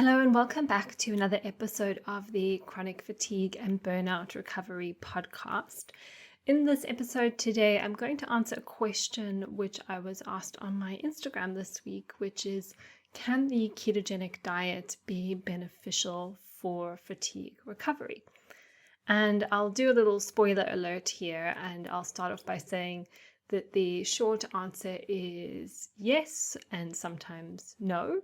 Hello and welcome back to another episode of the Chronic Fatigue and Burnout Recovery podcast. In this episode today, I'm going to answer a question which I was asked on my Instagram this week, which is, can the ketogenic diet be beneficial for fatigue recovery? And I'll do a little spoiler alert here, and I'll start off by saying that the short answer is yes and sometimes no.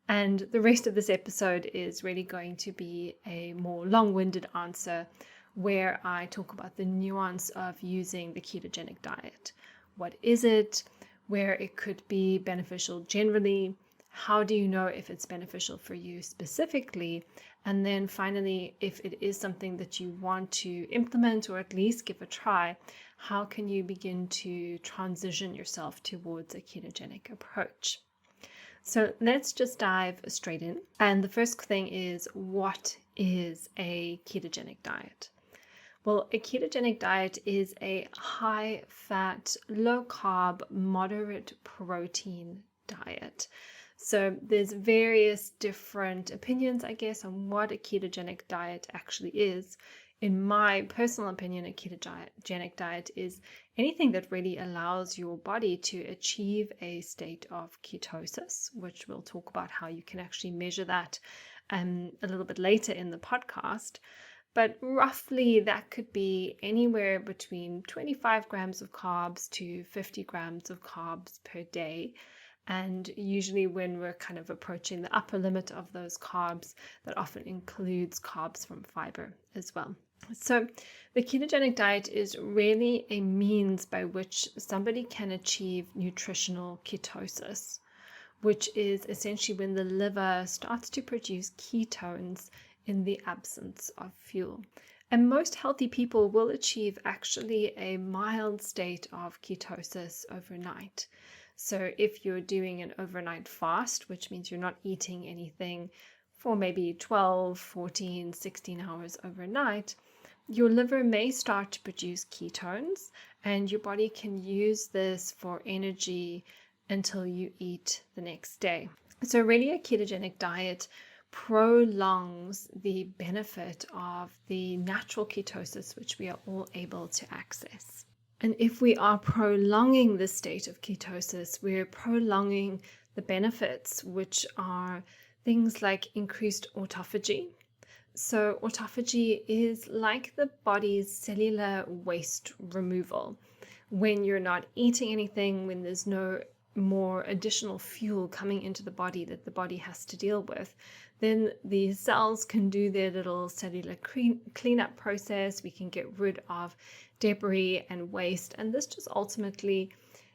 And the rest of this episode is really going to be a more long-winded answer where I talk about the nuance of using the ketogenic diet. What is it? Where it could be beneficial generally? How do you know if it's beneficial for you specifically? And then finally, if it is something that you want to implement or at least give a try, how can you begin to transition yourself towards a ketogenic approach? So let's just dive straight in. And the first thing is, what is a ketogenic diet? Well, a ketogenic diet is a high-fat, low-carb, moderate protein diet. So there's various different opinions, I guess, on what a ketogenic diet actually is. In my personal opinion, a ketogenic diet is anything that really allows your body to achieve a state of ketosis, which we'll talk about how you can actually measure that a little bit later in the podcast. But roughly that could be anywhere between 25 grams of carbs to 50 grams of carbs per day. And usually when we're kind of approaching the upper limit of those carbs, that often includes carbs from fiber as well. So the ketogenic diet is really a means by which somebody can achieve nutritional ketosis, which is essentially when the liver starts to produce ketones in the absence of fuel. And most healthy people will achieve actually a mild state of ketosis overnight. So if you're doing an overnight fast, which means you're not eating anything for maybe 12, 14, 16 hours overnight, your liver may start to produce ketones, and your body can use this for energy until you eat the next day. So really a ketogenic diet prolongs the benefit of the natural ketosis, which we are all able to access. And if we are prolonging the state of ketosis, we're prolonging the benefits, which are things like increased autophagy. So autophagy is like the body's cellular waste removal. When you're not eating anything, when there's no more additional fuel coming into the body that the body has to deal with, then the cells can do their little cellular cleanup process. We can get rid of debris and waste, and this just ultimately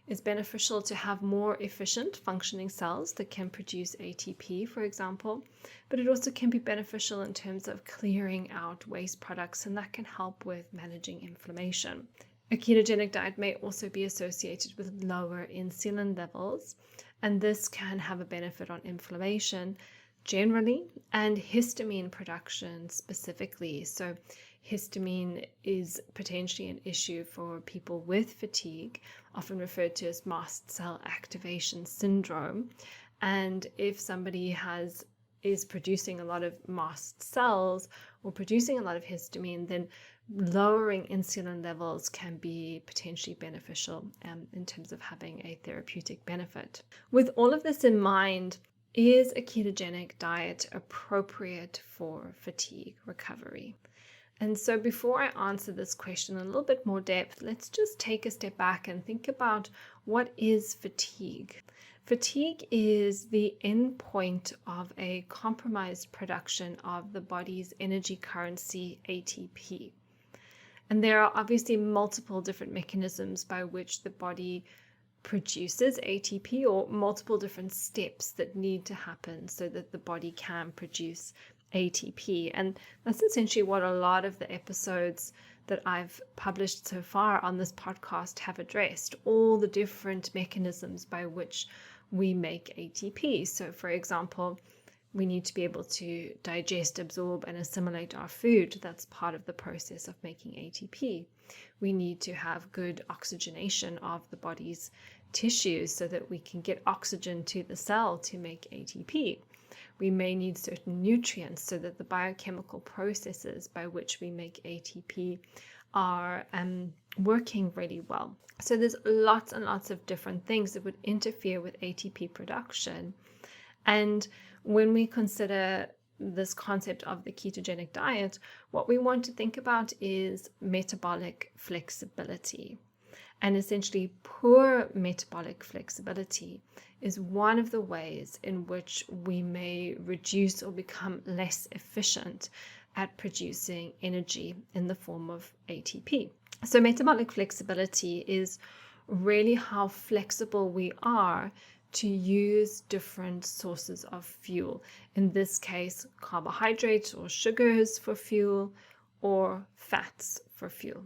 is beneficial to have more efficient functioning cells that can produce ATP, for example, but it also can be beneficial in terms of clearing out waste products, and that can help with managing inflammation. A ketogenic diet may also be associated with lower insulin levels, and this can have a benefit on inflammation generally and histamine production specifically. So histamine is potentially an issue for people with fatigue, often referred to as mast cell activation syndrome. And if somebody is producing a lot of mast cells or producing a lot of histamine, then lowering insulin levels can be potentially beneficial in terms of having a therapeutic benefit. With all of this in mind, is a ketogenic diet appropriate for fatigue recovery? And so before I answer this question in a little bit more depth, let's just take a step back and think about what is fatigue. Fatigue is the end point of a compromised production of the body's energy currency, ATP. And there are obviously multiple different mechanisms by which the body produces ATP, or multiple different steps that need to happen so that the body can produce ATP. And that's essentially what a lot of the episodes that I've published so far on this podcast have addressed, all the different mechanisms by which we make ATP. So for example, we need to be able to digest, absorb, and assimilate our food. That's part of the process of making ATP. We need to have good oxygenation of the body's tissues so that we can get oxygen to the cell to make ATP. we may need certain nutrients so that the biochemical processes by which we make ATP are working really well. So there's lots and lots of different things that would interfere with ATP production. And when we consider this concept of the ketogenic diet, what we want to think about is metabolic flexibility. And essentially, poor metabolic flexibility is one of the ways in which we may reduce or become less efficient at producing energy in the form of ATP. So metabolic flexibility is really how flexible we are to use different sources of fuel. In this case, carbohydrates or sugars for fuel, or fats for fuel.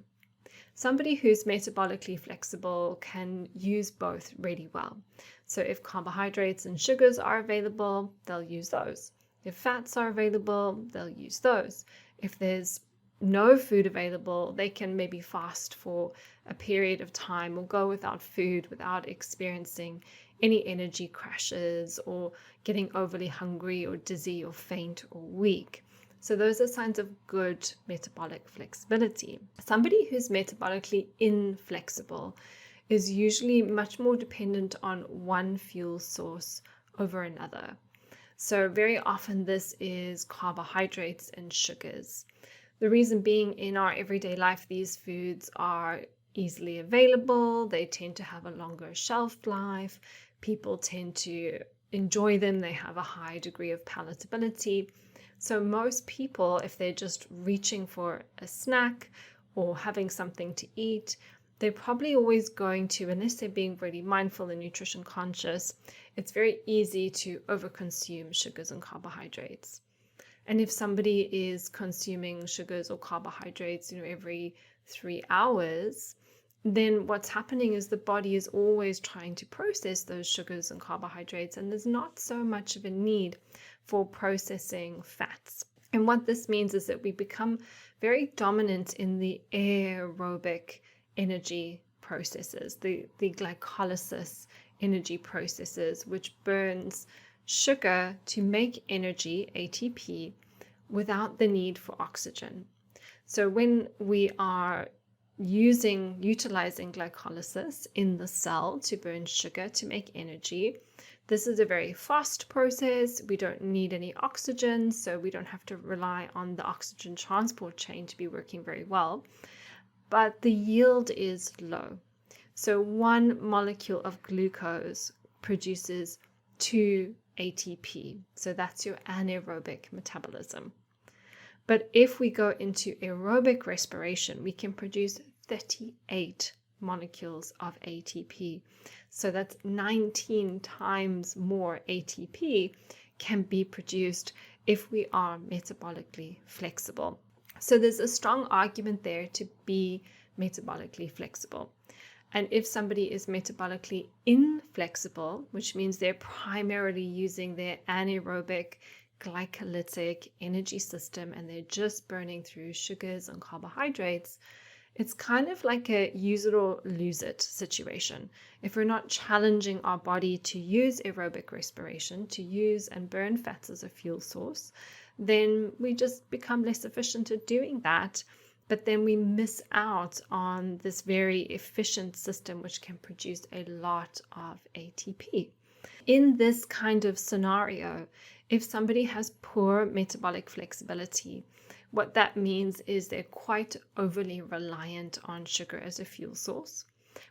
Somebody who's metabolically flexible can use both really well. So if carbohydrates and sugars are available, they'll use those. If fats are available, they'll use those. If there's no food available, they can maybe fast for a period of time or go without food without experiencing any energy crashes or getting overly hungry or dizzy or faint or weak. So those are signs of good metabolic flexibility. Somebody who's metabolically inflexible is usually much more dependent on one fuel source over another. So very often this is carbohydrates and sugars. The reason being, in our everyday life, these foods are easily available. They tend to have a longer shelf life. People tend to enjoy them. They have a high degree of palatability. So most people, if they're just reaching for a snack or having something to eat, they're probably always going to, unless they're being really mindful and nutrition conscious, it's very easy to overconsume sugars and carbohydrates. And if somebody is consuming sugars or carbohydrates, every 3 hours, then what's happening is the body is always trying to process those sugars and carbohydrates, and there's not so much of a need for processing fats. And what this means is that we become very dominant in the aerobic energy processes, the glycolysis energy processes, which burns sugar to make energy, ATP, without the need for oxygen. So when we are utilizing glycolysis in the cell to burn sugar to make energy, this is a very fast process. We don't need any oxygen, so we don't have to rely on the oxygen transport chain to be working very well. But the yield is low. So one molecule of glucose produces 2 ATP. So that's your anaerobic metabolism. But if we go into aerobic respiration, we can produce 38 molecules of ATP. So that's 19 times more ATP can be produced if we are metabolically flexible. So there's a strong argument there to be metabolically flexible. And if somebody is metabolically inflexible, which means they're primarily using their anaerobic glycolytic energy system and they're just burning through sugars and carbohydrates, it's kind of like a use it or lose it situation. If we're not challenging our body to use aerobic respiration, to use and burn fats as a fuel source, then we just become less efficient at doing that. But then we miss out on this very efficient system which can produce a lot of ATP. In this kind of scenario, if somebody has poor metabolic flexibility, what that means is they're quite overly reliant on sugar as a fuel source,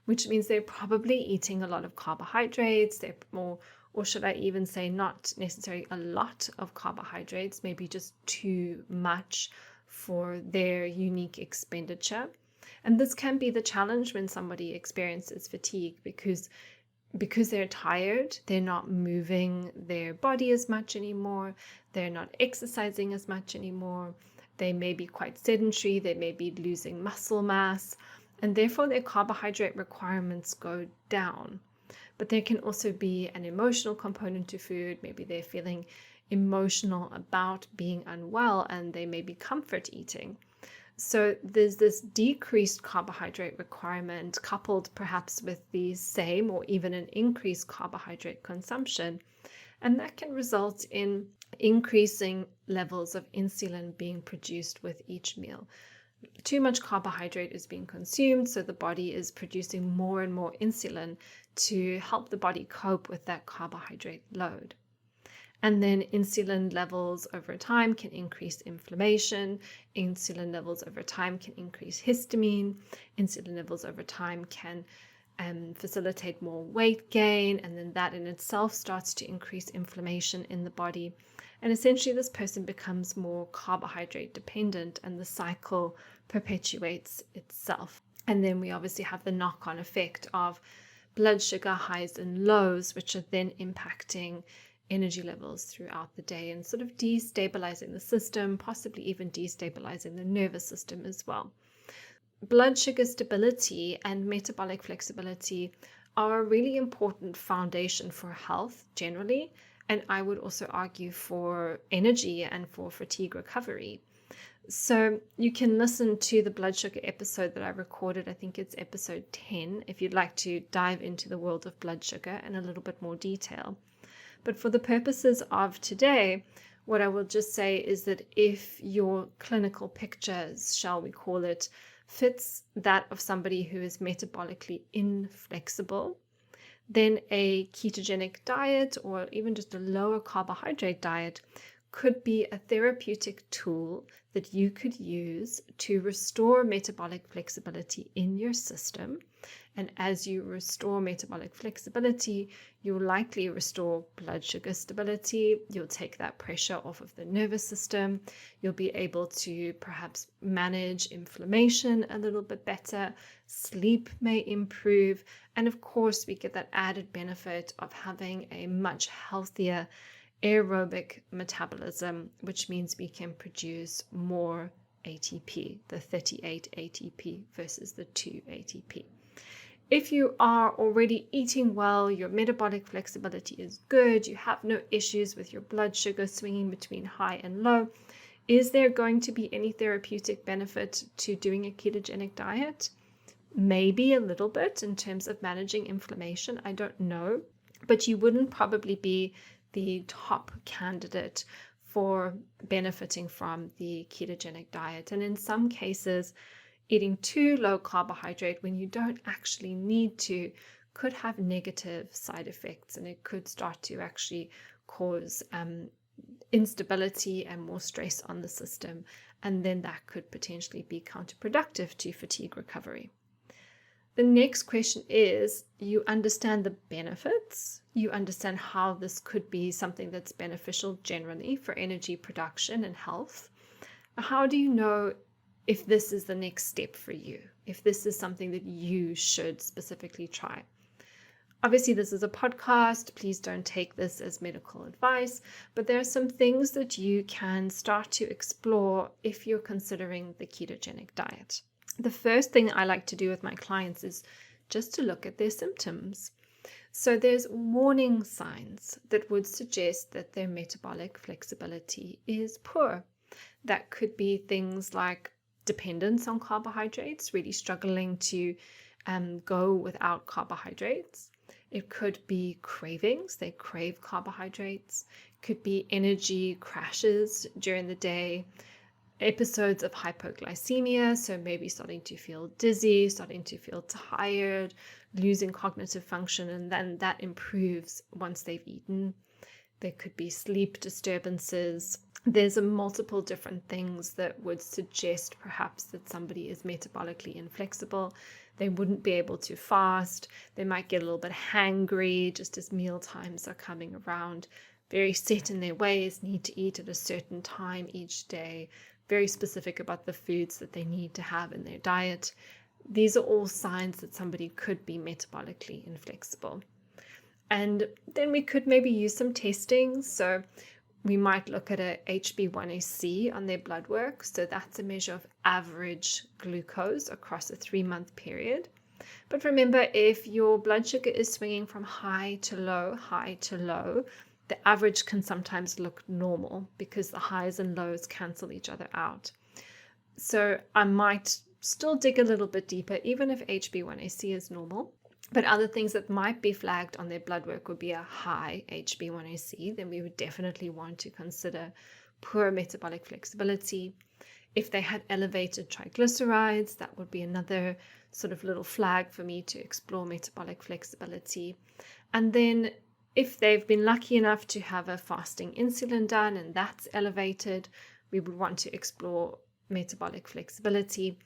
which means they're probably eating a lot of carbohydrates, or should I even say not necessarily a lot of carbohydrates, maybe just too much for their unique expenditure. And this can be the challenge when somebody experiences fatigue because they're tired, they're not moving their body as much anymore, they're not exercising as much anymore, they may be quite sedentary, they may be losing muscle mass, and therefore their carbohydrate requirements go down. But there can also be an emotional component to food. Maybe they're feeling emotional about being unwell and they may be comfort eating. So there's this decreased carbohydrate requirement coupled perhaps with the same or even an increased carbohydrate consumption. And that can result in increasing levels of insulin being produced with each meal. Too much carbohydrate is being consumed, so the body is producing more and more insulin to help the body cope with that carbohydrate load. And then insulin levels over time can increase inflammation. Insulin levels over time can increase histamine. Insulin levels over time can facilitate more weight gain, and then that in itself starts to increase inflammation in the body. And essentially this person becomes more carbohydrate dependent, and the cycle perpetuates itself. And then we obviously have the knock-on effect of blood sugar highs and lows, which are then impacting energy levels throughout the day and sort of destabilizing the system, possibly even destabilizing the nervous system as well. Blood sugar stability and metabolic flexibility are a really important foundation for health generally, and I would also argue for energy and for fatigue recovery. So you can listen to the blood sugar episode that I recorded. I think it's episode 10, if you'd like to dive into the world of blood sugar in a little bit more detail. But for the purposes of today, what I will just say is that if your clinical picture, shall we call it, fits that of somebody who is metabolically inflexible, then a ketogenic diet or even just a lower carbohydrate diet could be a therapeutic tool that you could use to restore metabolic flexibility in your system. And as you restore metabolic flexibility, you'll likely restore blood sugar stability. You'll take that pressure off of the nervous system. You'll be able to perhaps manage inflammation a little bit better. Sleep may improve. And of course, we get that added benefit of having a much healthier aerobic metabolism, which means we can produce more ATP, the 38 ATP versus the 2 ATP. If you are already eating well, your metabolic flexibility is good, you have no issues with your blood sugar swinging between high and low, is there going to be any therapeutic benefit to doing a ketogenic diet? Maybe a little bit in terms of managing inflammation, I don't know, but you wouldn't probably be the top candidate for benefiting from the ketogenic diet. And in some cases, eating too low carbohydrate when you don't actually need to could have negative side effects, and it could start to actually cause instability and more stress on the system. And then that could potentially be counterproductive to fatigue recovery. The next question is, you understand the benefits, you understand how this could be something that's beneficial generally for energy production and health. How do you know if this is the next step for you, if this is something that you should specifically try? Obviously, this is a podcast. Please don't take this as medical advice, but there are some things that you can start to explore if you're considering the ketogenic diet. The first thing I like to do with my clients is just to look at their symptoms. So there's warning signs that would suggest that their metabolic flexibility is poor. That could be things like dependence on carbohydrates, really struggling to go without carbohydrates. It could be cravings, they crave carbohydrates. It could be energy crashes during the day. Episodes of hypoglycemia, so maybe starting to feel dizzy, starting to feel tired, losing cognitive function, and then that improves once they've eaten. There could be sleep disturbances. There's multiple different things that would suggest perhaps that somebody is metabolically inflexible. They wouldn't be able to fast. They might get a little bit hangry just as meal times are coming around. Very set in their ways, need to eat at a certain time each day. Very specific about the foods that they need to have in their diet. These are all signs that somebody could be metabolically inflexible. And then we could maybe use some testing. So we might look at a HbA1c on their blood work. So that's a measure of average glucose across a 3-month period. But remember, if your blood sugar is swinging from high to low, the average can sometimes look normal because the highs and lows cancel each other out. So I might still dig a little bit deeper, even if HbA1c is normal. But other things that might be flagged on their blood work would be a high HbA1c. Then we would definitely want to consider poor metabolic flexibility. If they had elevated triglycerides, that would be another sort of little flag for me to explore metabolic flexibility. And then if they've been lucky enough to have a fasting insulin done and that's elevated, we would want to explore metabolic flexibility.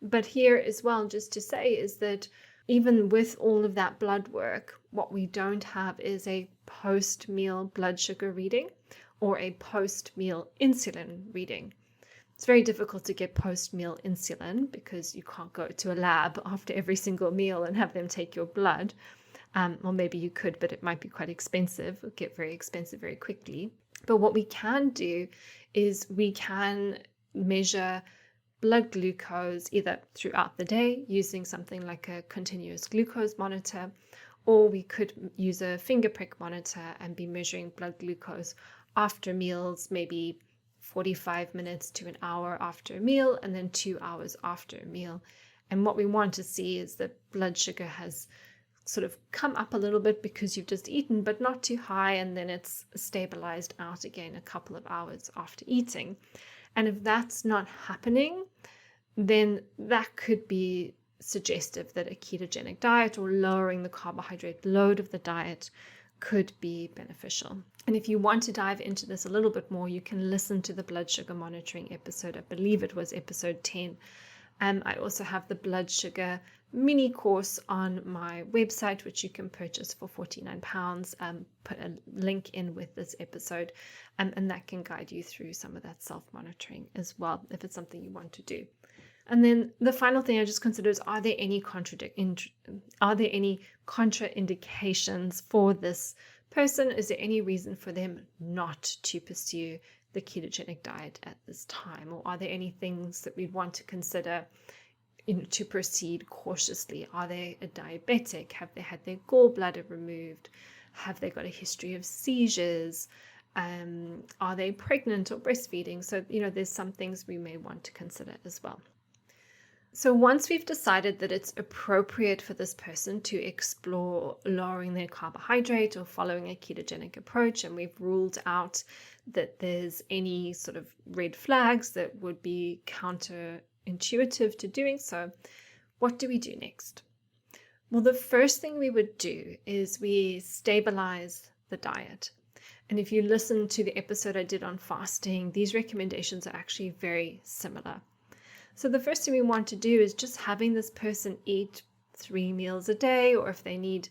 But here as well, just to say, is that even with all of that blood work, what we don't have is a post-meal blood sugar reading or a post-meal insulin reading. It's very difficult to get post-meal insulin because you can't go to a lab after every single meal and have them take your blood. Or maybe you could, but it might be quite expensive. It'll get very expensive very quickly. But what we can do is we can measure blood glucose either throughout the day using something like a continuous glucose monitor, or we could use a finger prick monitor and be measuring blood glucose after meals, maybe 45 minutes to an hour after a meal, and then 2 hours after a meal. And what we want to see is that blood sugar has sort of come up a little bit because you've just eaten, but not too high, and then it's stabilized out again a couple of hours after eating. And if that's not happening, then that could be suggestive that a ketogenic diet or lowering the carbohydrate load of the diet could be beneficial. And if you want to dive into this a little bit more, you can listen to the blood sugar monitoring episode. I believe it was episode 10. I also have the blood sugar mini course on my website, which you can purchase for £49. Put a link in with this episode, and that can guide you through some of that self-monitoring as well, if it's something you want to do. And then the final thing I just consider is, are there any contraindications for this person? Is there any reason for them not to pursue the ketogenic diet at this time? Or are there any things that we'd want to consider to proceed cautiously? Are they a diabetic? Have they had their gallbladder removed? Have they got a history of seizures? Are they pregnant or breastfeeding? So, there's some things we may want to consider as well. So once we've decided that it's appropriate for this person to explore lowering their carbohydrate or following a ketogenic approach, and we've ruled out that there's any sort of red flags that would be counterintuitive to doing so, what do we do next? Well, the first thing we would do is we stabilize the diet. And if you listen to the episode I did on fasting, these recommendations are actually very similar. So the first thing we want to do is just having this person eat 3 meals a day, or if they need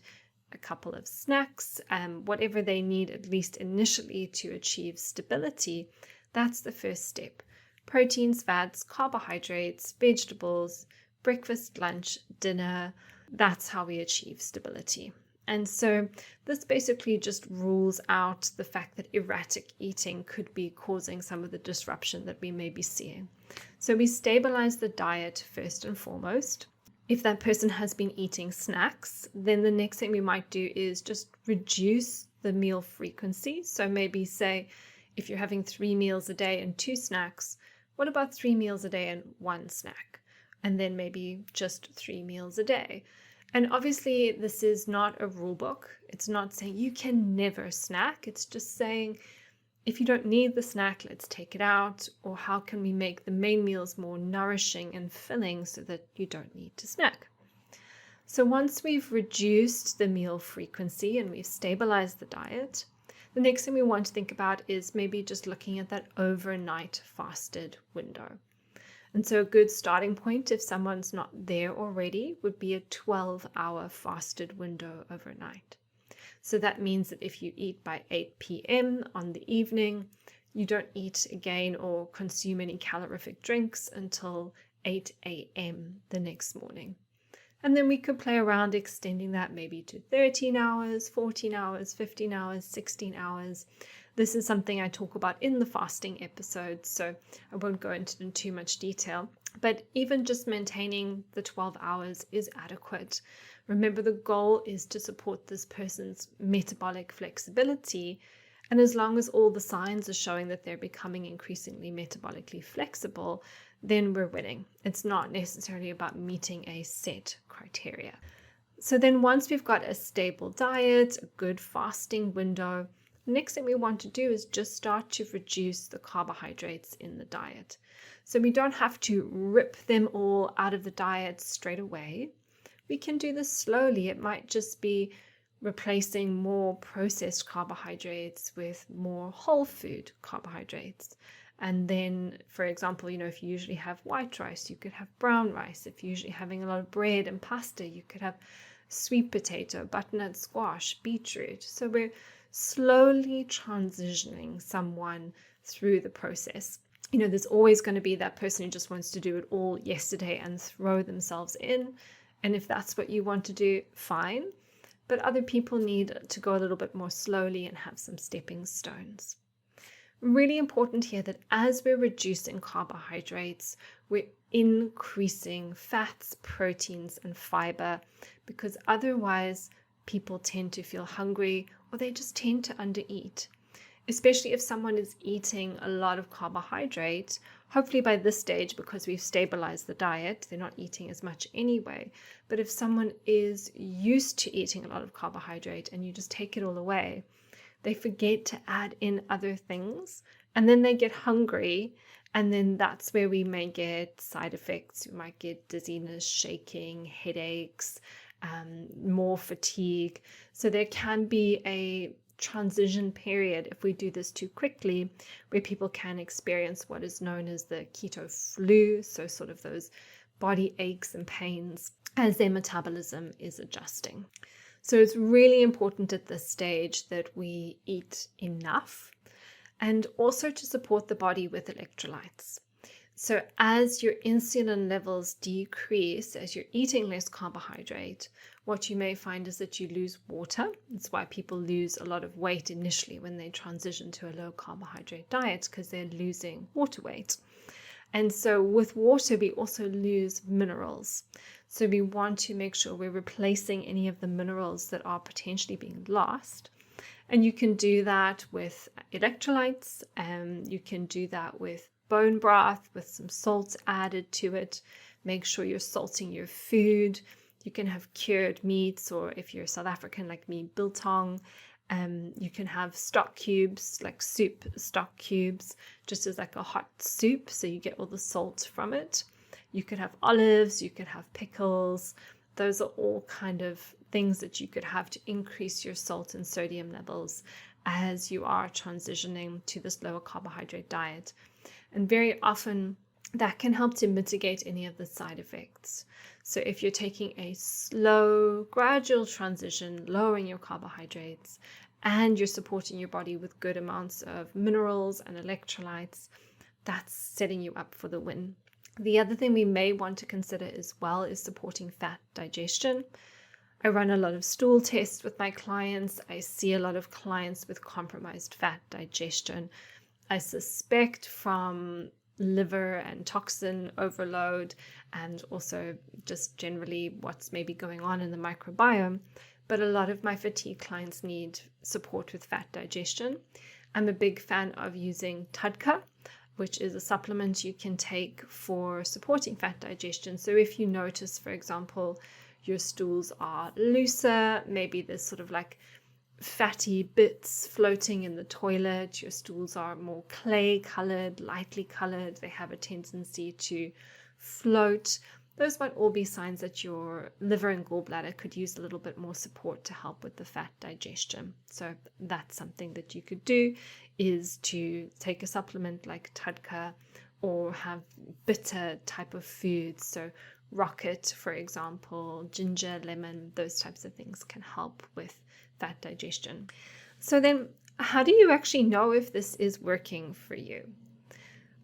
a couple of snacks, whatever they need, at least initially, to achieve stability. That's the first step. Proteins, fats, carbohydrates, vegetables, breakfast, lunch, dinner. That's how we achieve stability. And so this basically just rules out the fact that erratic eating could be causing some of the disruption that we may be seeing. So we stabilize the diet first and foremost. If that person has been eating snacks, then the next thing we might do is just reduce the meal frequency. So maybe say, if you're having 3 meals a day and 2 snacks, what about 3 meals a day and 1 snack? And then maybe just 3 meals a day. And obviously, this is not a rule book. It's not saying you can never snack. It's just saying, if you don't need the snack, let's take it out. Or how can we make the main meals more nourishing and filling so that you don't need to snack? So once we've reduced the meal frequency and we've stabilized the diet, the next thing we want to think about is maybe just looking at that overnight fasted window. And so a good starting point, if someone's not there already, would be a 12-hour fasted window overnight. So that means that if you eat by 8 p.m. on the evening, you don't eat again or consume any calorific drinks until 8 a.m. the next morning. And then we could play around extending that maybe to 13 hours, 14 hours, 15 hours, 16 hours. This is something I talk about in the fasting episode, so I won't go into too much detail. But even just maintaining the 12 hours is adequate. Remember, the goal is to support this person's metabolic flexibility. And as long as all the signs are showing that they're becoming increasingly metabolically flexible, then we're winning. It's not necessarily about meeting a set criteria. So then once we've got a stable diet, a good fasting window, the next thing we want to do is just start to reduce the carbohydrates in the diet. So we don't have to rip them all out of the diet straight away. We can do this slowly. It might just be replacing more processed carbohydrates with more whole food carbohydrates. And then, for example, if you usually have white rice, you could have brown rice. If you're usually having a lot of bread and pasta, you could have sweet potato, butternut squash, beetroot. So we're slowly transitioning someone through the process. There's always going to be that person who just wants to do it all yesterday and throw themselves in. And if that's what you want to do, fine. But other people need to go a little bit more slowly and have some stepping stones. Really important here that as we're reducing carbohydrates, we're increasing fats, proteins, and fiber, because otherwise people tend to feel hungry or they just tend to undereat. Especially if someone is eating a lot of carbohydrate, hopefully by this stage, because we've stabilized the diet, they're not eating as much anyway. But if someone is used to eating a lot of carbohydrate and you just take it all away, they forget to add in other things, and then they get hungry, and then that's where we may get side effects. We might get dizziness, shaking, headaches, more fatigue. So there can be a transition period if we do this too quickly, where people can experience what is known as the keto flu, so sort of those body aches and pains as their metabolism is adjusting. So it's really important at this stage that we eat enough, and also to support the body with electrolytes. So as your insulin levels decrease, as you're eating less carbohydrate, what you may find is that you lose water. That's why people lose a lot of weight initially when they transition to a low carbohydrate diet, because they're losing water weight. And so with water, we also lose minerals. So we want to make sure we're replacing any of the minerals that are potentially being lost. And you can do that with electrolytes, and you can do that with bone broth with some salt added to it. Make sure you're salting your food. You can have cured meats, or if you're South African like me, biltong. You can have stock cubes, like soup stock cubes, just as like a hot soup, so you get all the salt from it. You could have olives, you could have pickles. Those are all kind of things that you could have to increase your salt and sodium levels as you are transitioning to this lower carbohydrate diet. And very often that can help to mitigate any of the side effects. So if you're taking a slow, gradual transition, lowering your carbohydrates, and you're supporting your body with good amounts of minerals and electrolytes, that's setting you up for the win. The other thing we may want to consider as well is supporting fat digestion. I run a lot of stool tests with my clients. I see a lot of clients with compromised fat digestion. I suspect from liver and toxin overload, and also just generally what's maybe going on in the microbiome. But a lot of my fatigue clients need support with fat digestion. I'm a big fan of using TUDCA, which is a supplement you can take for supporting fat digestion. So if you notice, for example, your stools are looser, maybe there's sort of like fatty bits floating in the toilet, your stools are more clay colored, lightly colored, they have a tendency to float, those might all be signs that your liver and gallbladder could use a little bit more support to help with the fat digestion. So that's something that you could do, is to take a supplement like TUDCA, or have bitter type of foods. So rocket, for example, ginger, lemon, those types of things can help with fat digestion. So then how do you actually know if this is working for you?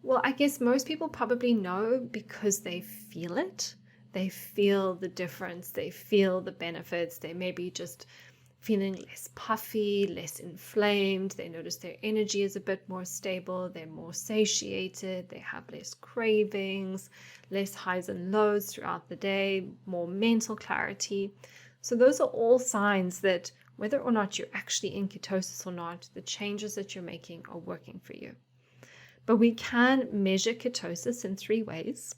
Well, I guess most people probably know because they feel it. They feel the difference. They feel the benefits. They may be just feeling less puffy, less inflamed. They notice their energy is a bit more stable. They're more satiated. They have less cravings, less highs and lows throughout the day, more mental clarity. So those are all signs that whether or not you're actually in ketosis or not, the changes that you're making are working for you. But we can measure ketosis in 3 ways.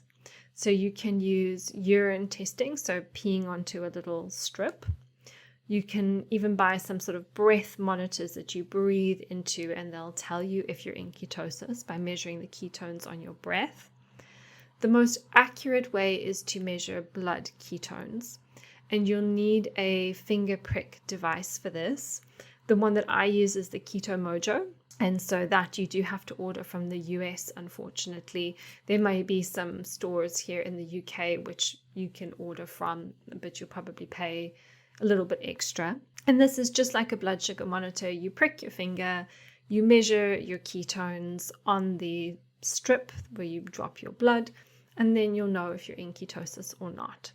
So you can use urine testing, so peeing onto a little strip. You can even buy some sort of breath monitors that you breathe into, and they'll tell you if you're in ketosis by measuring the ketones on your breath. The most accurate way is to measure blood ketones, and you'll need a finger prick device for this. The one that I use is the Keto Mojo, and so that you do have to order from the US, unfortunately. There may be some stores here in the UK which you can order from, but you'll probably pay a little bit extra. And this is just like a blood sugar monitor. You prick your finger, you measure your ketones on the strip where you drop your blood, and then you'll know if you're in ketosis or not.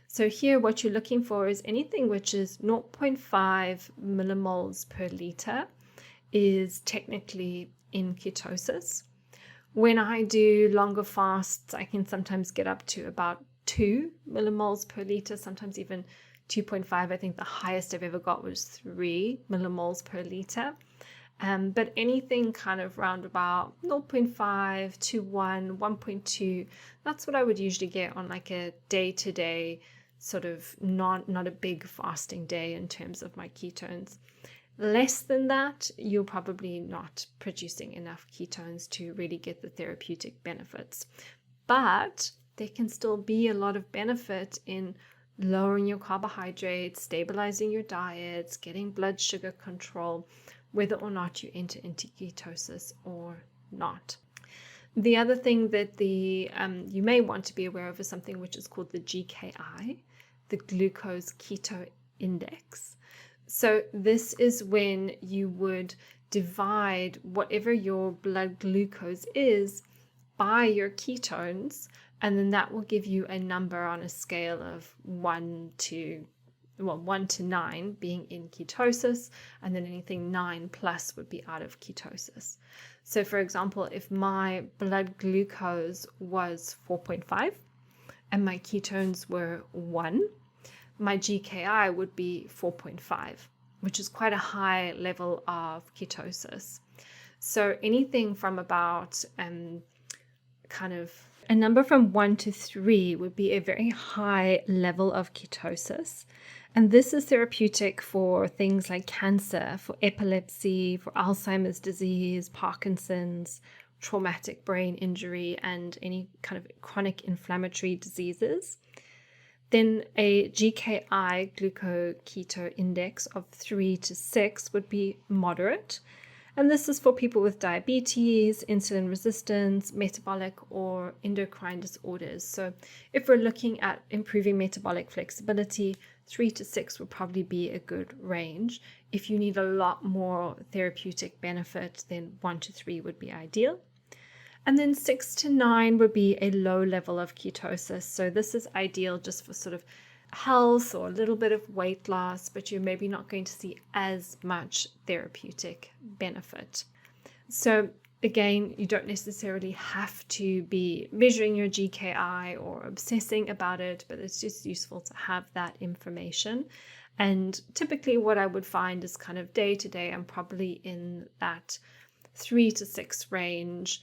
So here what you're looking for is anything which is 0.5 millimoles per liter is technically in ketosis. When I do longer fasts, I can sometimes get up to about 2 millimoles per liter, sometimes even 2.5. I think the highest I've ever got was 3 millimoles per liter. But anything kind of round about 0.5 to 1, 1.2, that's what I would usually get on like a day-to-day sort of not a big fasting day in terms of my ketones. Less than that, you're probably not producing enough ketones to really get the therapeutic benefits. But there can still be a lot of benefit in lowering your carbohydrates, stabilizing your diets, getting blood sugar control, whether or not you enter into ketosis or not. The other thing that you may want to be aware of is something which is called the GKI, the glucose keto index. So this is when you would divide whatever your blood glucose is by your ketones, and then that will give you a number on a scale of 1 to 9 being in ketosis, and then anything 9 plus would be out of ketosis. So for example, if my blood glucose was 4.5 and my ketones were 1, my GKI would be 4.5, which is quite a high level of ketosis. So anything from about kind of a number from 1 to 3 would be a very high level of ketosis. And this is therapeutic for things like cancer, for epilepsy, for Alzheimer's disease, Parkinson's, traumatic brain injury, and any kind of chronic inflammatory diseases. Then a GKI, glucoketo index, of 3 to 6 would be moderate. And this is for people with diabetes, insulin resistance, metabolic or endocrine disorders. So if we're looking at improving metabolic flexibility, 3 to 6 would probably be a good range. If you need a lot more therapeutic benefit, then 1 to 3 would be ideal. And then 6 to 9 would be a low level of ketosis. So this is ideal just for sort of health or a little bit of weight loss, but you're maybe not going to see as much therapeutic benefit. So again, you don't necessarily have to be measuring your GKI or obsessing about it, but it's just useful to have that information. And typically what I would find is kind of day to day, I'm probably in that 3 to 6 range.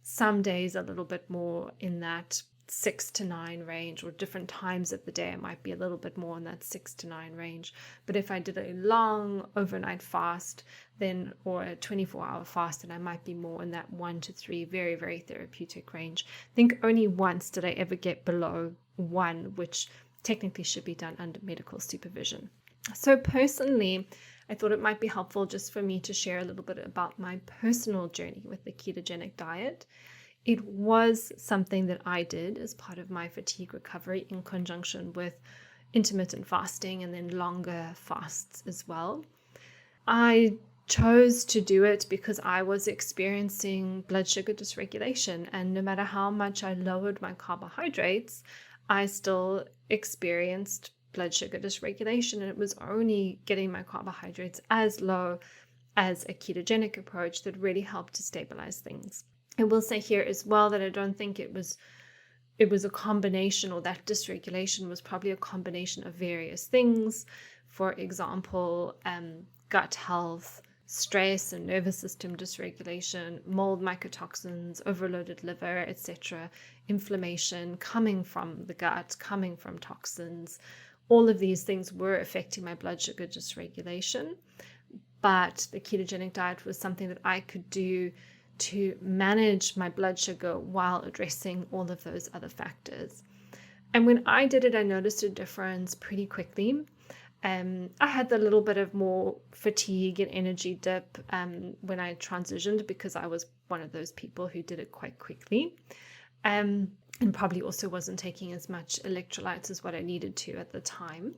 Some days a little bit more in that 6 to 9 range, or different times of the day I might be a little bit more in that 6 to 9 range. But if I did a long overnight fast then, or a 24-hour fast, then I might be more in that 1 to 3, very, very therapeutic range. I think only once did I ever get below 1, which technically should be done under medical supervision. So personally, I thought it might be helpful just for me to share a little bit about my personal journey with the ketogenic diet. It was something that I did as part of my fatigue recovery in conjunction with intermittent fasting and then longer fasts as well. I chose to do it because I was experiencing blood sugar dysregulation, and no matter how much I lowered my carbohydrates, I still experienced blood sugar dysregulation, and it was only getting my carbohydrates as low as a ketogenic approach that really helped to stabilize things. I will say here as well that I don't think it was a combination, or that dysregulation was probably a combination of various things. For example, gut health, stress and nervous system dysregulation, mold mycotoxins, overloaded liver, etc., inflammation coming from the gut, coming from toxins. All of these things were affecting my blood sugar dysregulation. But the ketogenic diet was something that I could do to manage my blood sugar while addressing all of those other factors. And when I did it, I noticed a difference pretty quickly. I had a little bit of more fatigue and energy dip when I transitioned, because I was one of those people who did it quite quickly, and probably also wasn't taking as much electrolytes as what I needed to at the time.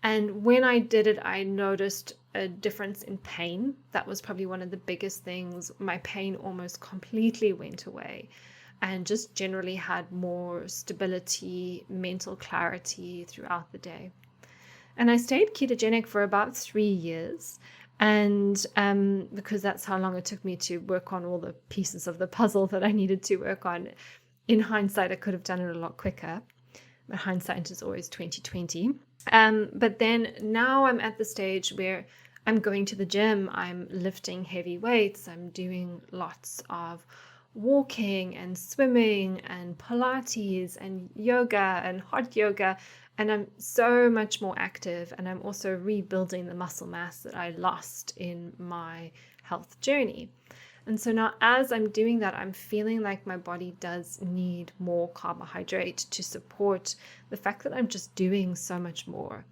And when I did it, I noticed a difference in pain. That was probably one of the biggest things. My pain almost completely went away, and just generally had more stability, mental clarity throughout the day. And I stayed ketogenic for about 3 years. And because that's how long it took me to work on all the pieces of the puzzle that I needed to work on. In hindsight, I could have done it a lot quicker. But hindsight is always 2020. But then now I'm at the stage where I'm going to the gym, I'm lifting heavy weights, I'm doing lots of walking and swimming and Pilates and yoga and hot yoga, and I'm so much more active, and I'm also rebuilding the muscle mass that I lost in my health journey. And so now as I'm doing that, I'm feeling like my body does need more carbohydrate to support the fact that I'm just doing so much more.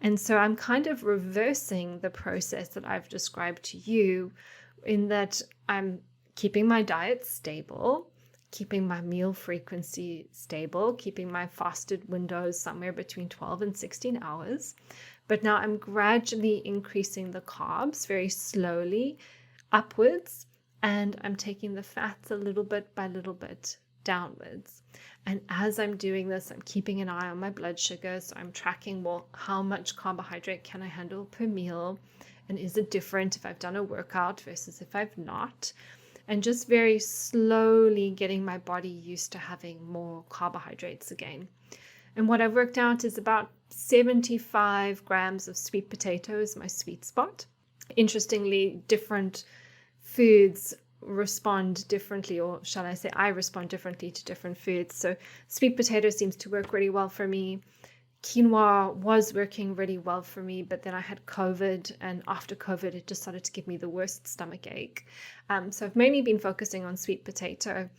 And so I'm kind of reversing the process that I've described to you, in that I'm keeping my diet stable, keeping my meal frequency stable, keeping my fasted windows somewhere between 12 and 16 hours. But now I'm gradually increasing the carbs very slowly upwards, and I'm taking the fats a little bit by little bit downwards. And as I'm doing this, I'm keeping an eye on my blood sugar. So I'm tracking, well, how much carbohydrate can I handle per meal? And is it different if I've done a workout versus if I've not? And just very slowly getting my body used to having more carbohydrates again. And what I've worked out is about 75 grams of sweet potato is my sweet spot. Interestingly, different foods respond differently, or shall I say I respond differently to different foods. So sweet potato seems to work really well for me. Quinoa was working really well for me, but then I had COVID, and after COVID it just started to give me the worst stomach ache. So I've mainly been focusing on sweet potato.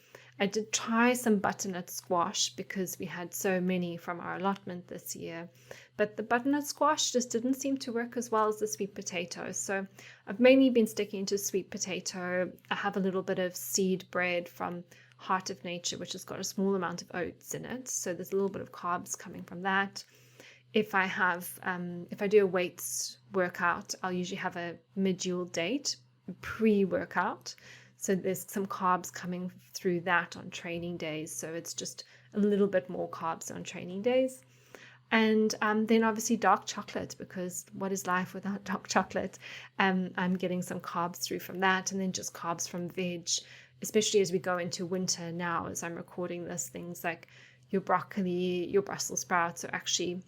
I did try some butternut squash because we had so many from our allotment this year, but the butternut squash just didn't seem to work as well as the sweet potato. So I've mainly been sticking to sweet potato. I have a little bit of seed bread from Heart of Nature, which has got a small amount of oats in it. So there's a little bit of carbs coming from that. If I do a weights workout, I'll usually have a medjool date pre-workout. So there's some carbs coming through that on training days. So it's just a little bit more carbs on training days. And then obviously dark chocolate, because what is life without dark chocolate? I'm getting some carbs through from that, and then just carbs from veg, especially as we go into winter now. As I'm recording this, things like your broccoli, your Brussels sprouts are actually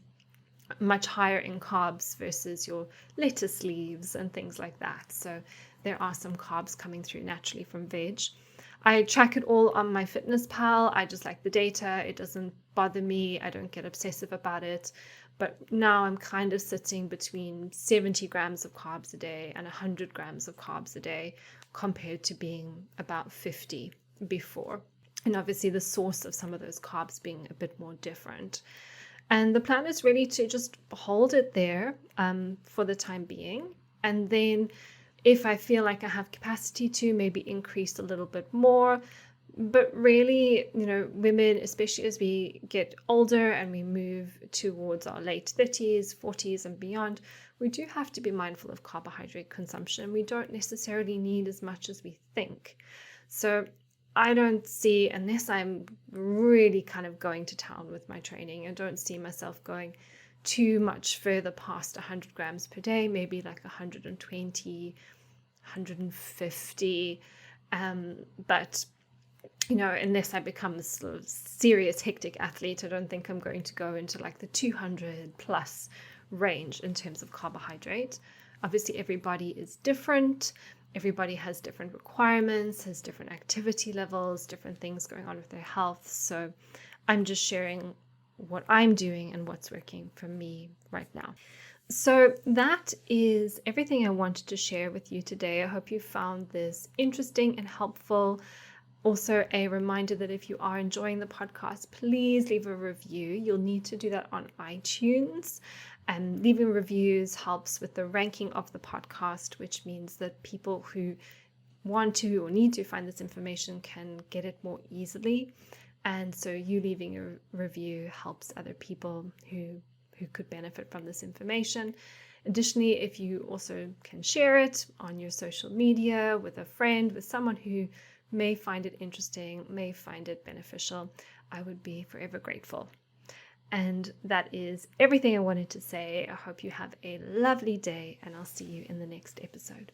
much higher in carbs versus your lettuce leaves and things like that. So there are some carbs coming through naturally from veg. I track it all on MyFitnessPal. I just like the data. It doesn't bother me. I don't get obsessive about it. But now I'm kind of sitting between 70 grams of carbs a day and 100 grams of carbs a day, compared to being about 50 before. And obviously the source of some of those carbs being a bit more different. And the plan is really to just hold it there for the time being. And then if I feel like I have capacity to, maybe increase a little bit more. But really, women, especially as we get older and we move towards our late 30s, 40s and beyond, we do have to be mindful of carbohydrate consumption. We don't necessarily need as much as we think. So I don't see, unless I'm really kind of going to town with my training, I don't see myself going too much further past 100 grams per day, maybe like 120, 150. But, unless I become this sort of serious hectic athlete, I don't think I'm going to go into like the 200 plus range in terms of carbohydrate. Obviously, everybody is different. Everybody has different requirements, has different activity levels, different things going on with their health. So I'm just sharing what I'm doing and what's working for me right now. So that is everything I wanted to share with you today. I hope you found this interesting and helpful. Also, a reminder that if you are enjoying the podcast, please leave a review. You'll need to do that on iTunes. And leaving reviews helps with the ranking of the podcast, which means that people who want to or need to find this information can get it more easily. And so you leaving a review helps other people who could benefit from this information. Additionally, if you also can share it on your social media with a friend, with someone who may find it interesting, may find it beneficial, I would be forever grateful. And that is everything I wanted to say. I hope you have a lovely day, and I'll see you in the next episode.